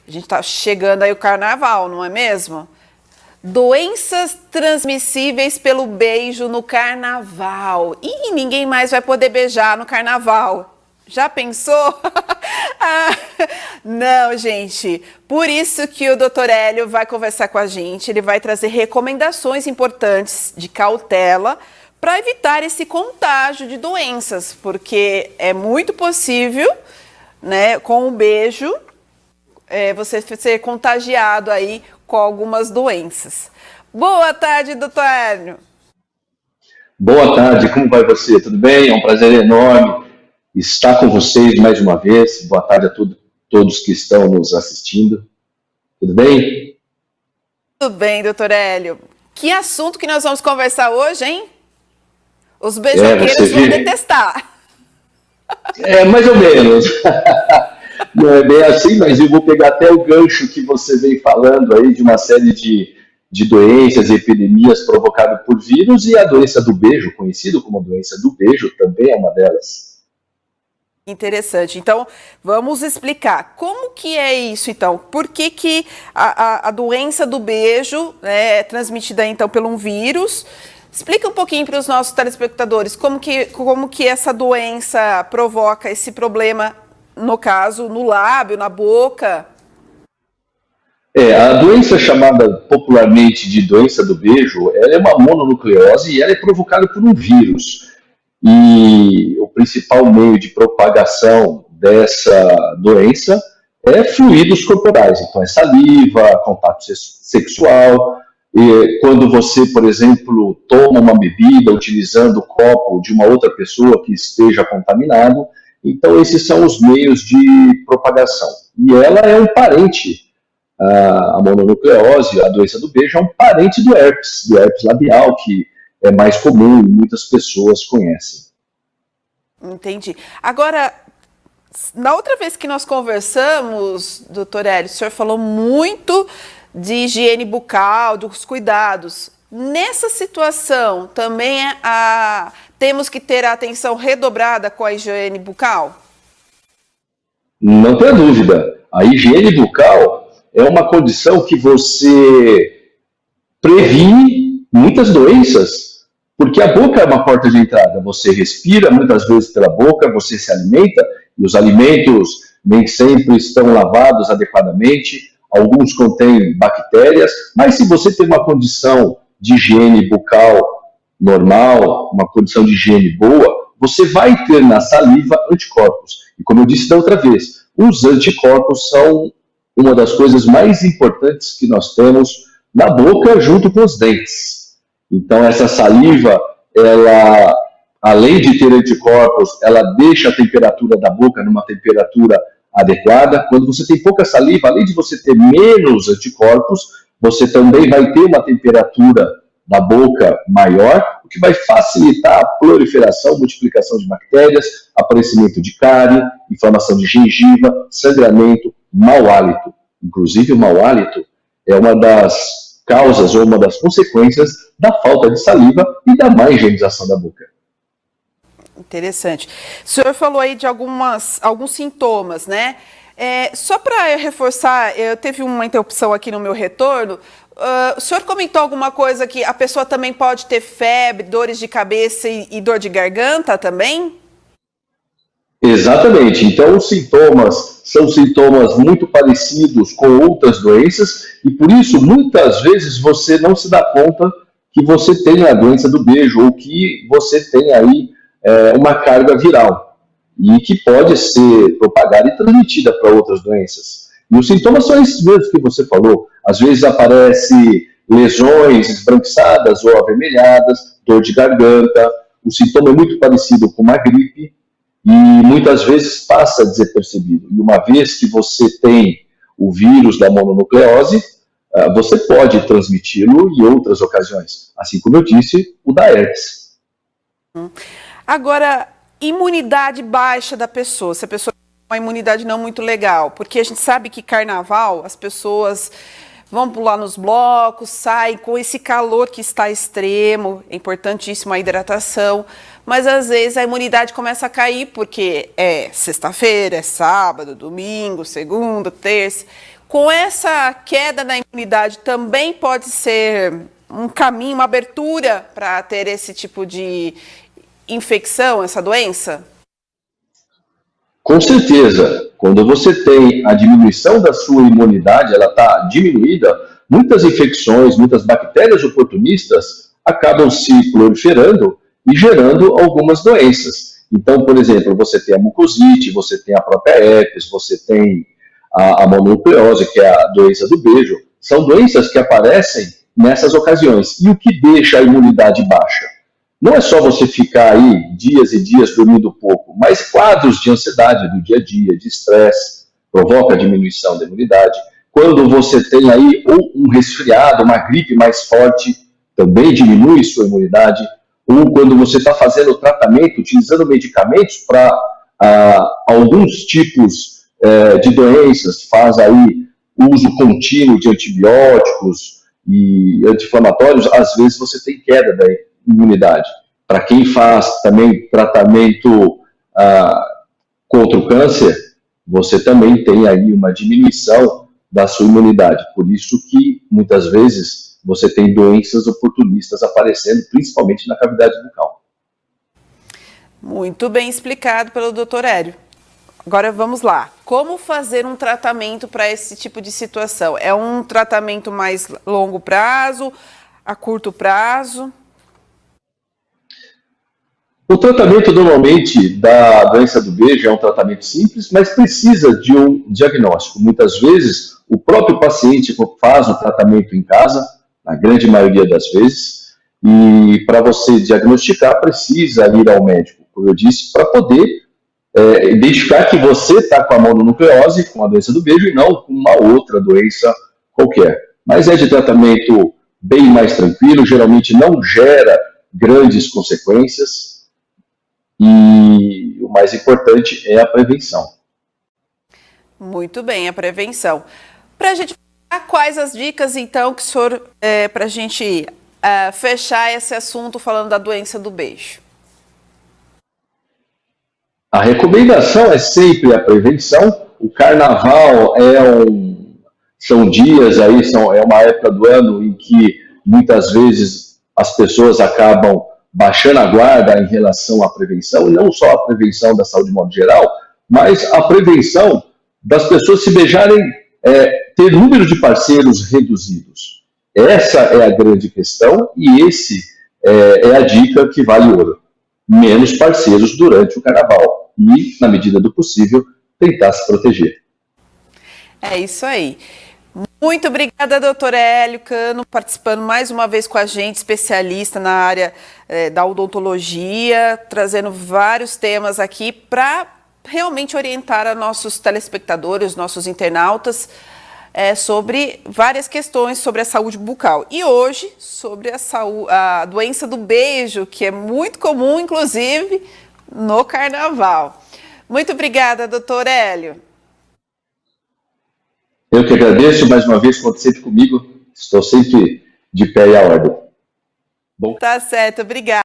A gente está chegando aí o carnaval, não é mesmo? Doenças transmissíveis pelo beijo no carnaval. E ninguém mais vai poder beijar no carnaval. Já pensou? Não, gente. Por isso que o Dr. Hélio vai conversar com a gente. Ele vai trazer recomendações importantes de cautela para evitar esse contágio de doenças, porque é muito possível, né, com o beijo, você ser contagiado aí com algumas doenças. Boa tarde, doutor Hélio. Boa tarde, como vai você? Tudo bem? É um prazer enorme estar com vocês mais uma vez. Boa tarde a todos que estão nos assistindo. Tudo bem? Tudo bem, doutor Hélio. Que assunto que nós vamos conversar hoje, hein? Os beijoqueiros vão detestar. Mais ou menos. Não é bem assim, mas eu vou pegar até o gancho que você vem falando aí de uma série de doenças e epidemias provocadas por vírus, e a doença do beijo, conhecido como doença do beijo, também é uma delas. Interessante. Então, vamos explicar como que é isso, então. Por que a doença do beijo, né, é transmitida, então, por um vírus? Explica um pouquinho para os nossos telespectadores como que essa doença provoca esse problema, no caso, no lábio, na boca. A doença chamada popularmente de doença do beijo, ela é uma mononucleose e ela é provocada por um vírus. E o principal meio de propagação dessa doença é fluidos corporais. Então, é saliva, contato sexual. E quando você, por exemplo, toma uma bebida utilizando o copo de uma outra pessoa que esteja contaminado, então esses são os meios de propagação. E ela é um parente, a mononucleose, a doença do beijo, é um parente do herpes labial, que é mais comum e muitas pessoas conhecem. Entendi. Agora, na outra vez que nós conversamos, doutor Hélio, o senhor falou muito de higiene bucal, dos cuidados. Nessa situação, também temos que ter a atenção redobrada com a higiene bucal? Não tenha dúvida. A higiene bucal é uma condição que você previne muitas doenças, porque a boca é uma porta de entrada. Você respira muitas vezes pela boca, você se alimenta, e os alimentos nem sempre estão lavados adequadamente, alguns contêm bactérias, mas se você tem uma condição de higiene bucal normal, uma condição de higiene boa, você vai ter na saliva anticorpos. E como eu disse da outra vez, os anticorpos são uma das coisas mais importantes que nós temos na boca junto com os dentes. Então essa saliva, ela, além de ter anticorpos, ela deixa a temperatura da boca numa temperatura adequada. Quando você tem pouca saliva, além de você ter menos anticorpos, você também vai ter uma temperatura da boca maior, o que vai facilitar a proliferação, multiplicação de bactérias, aparecimento de cárie, inflamação de gengiva, sangramento, mau hálito. Inclusive, o mau hálito é uma das causas ou uma das consequências da falta de saliva e da má higienização da boca. Interessante. O senhor falou aí de alguns sintomas, né? Só para reforçar, eu teve uma interrupção aqui no meu retorno. O senhor comentou alguma coisa que a pessoa também pode ter febre, dores de cabeça e dor de garganta também? Exatamente. Então, os sintomas são sintomas muito parecidos com outras doenças e, por isso, muitas vezes você não se dá conta que você tem a doença do beijo ou que você tem aí uma carga viral e que pode ser propagada e transmitida para outras doenças. E os sintomas são esses mesmos que você falou. Às vezes aparece lesões esbranquiçadas ou avermelhadas, dor de garganta. O sintoma é muito parecido com uma gripe e muitas vezes passa desapercebido. E uma vez que você tem o vírus da mononucleose, você pode transmiti-lo em outras ocasiões. Assim como eu disse, o da herpes. Agora, imunidade baixa da pessoa, se a pessoa tem uma imunidade não muito legal, porque a gente sabe que carnaval, as pessoas vão pular nos blocos, saem com esse calor que está extremo, é importantíssimo a hidratação, mas às vezes a imunidade começa a cair, porque é sexta-feira, é sábado, domingo, segunda, terça. Com essa queda na imunidade, também pode ser um caminho, uma abertura para ter esse tipo de infecção, essa doença? Com certeza, quando você tem a diminuição da sua imunidade, ela está diminuída, muitas infecções, muitas bactérias oportunistas acabam se proliferando e gerando algumas doenças. Então, por exemplo, você tem a mucosite, você tem a própria herpes, você tem a mononucleose, que é a doença do beijo. São doenças que aparecem nessas ocasiões. E o que deixa a imunidade baixa? Não é só você ficar aí dias e dias dormindo pouco, mas quadros de ansiedade do dia a dia, de estresse, provoca a diminuição da imunidade. Quando você tem aí ou um resfriado, uma gripe mais forte, também diminui sua imunidade. Ou quando você está fazendo tratamento, utilizando medicamentos para alguns tipos de doenças, faz aí uso contínuo de antibióticos e anti-inflamatórios, às vezes você tem queda da imunidade. Para quem faz também tratamento contra o câncer, você também tem aí uma diminuição da sua imunidade. Por isso que, muitas vezes, você tem doenças oportunistas aparecendo, principalmente na cavidade bucal. Muito bem explicado pelo Dr. Hélio. Agora vamos lá. Como fazer um tratamento para esse tipo de situação? É um tratamento mais longo prazo, a curto prazo? O tratamento, normalmente, da doença do beijo é um tratamento simples, mas precisa de um diagnóstico. Muitas vezes, o próprio paciente faz o tratamento em casa, na grande maioria das vezes, e para você diagnosticar, precisa ir ao médico, como eu disse, para poder identificar que você está com a mononucleose, com a doença do beijo, e não com uma outra doença qualquer. Mas é de tratamento bem mais tranquilo, geralmente não gera grandes consequências, e o mais importante é a prevenção. Muito bem, a prevenção. Para a gente quais as dicas, então, que o senhor, para a gente fechar esse assunto falando da doença do beijo? A recomendação é sempre a prevenção. O carnaval são dias aí, é uma época do ano em que muitas vezes as pessoas acabam baixando a guarda em relação à prevenção, e não só a prevenção da saúde de modo geral, mas a prevenção das pessoas se beijarem, ter número de parceiros reduzidos. Essa é a grande questão e esse é a dica que vale ouro. Menos parceiros durante o carnaval e, na medida do possível, tentar se proteger. É isso aí. Muito obrigada, doutor Hélio Cano, participando mais uma vez com a gente, especialista na área da odontologia, trazendo vários temas aqui para realmente orientar a nossos telespectadores, nossos internautas, sobre várias questões sobre a saúde bucal. E hoje, sobre a doença do beijo, que é muito comum, inclusive, no carnaval. Muito obrigada, doutor Hélio. Eu que agradeço mais uma vez, conte sempre comigo. Estou sempre de pé e à ordem. Tá certo, obrigada.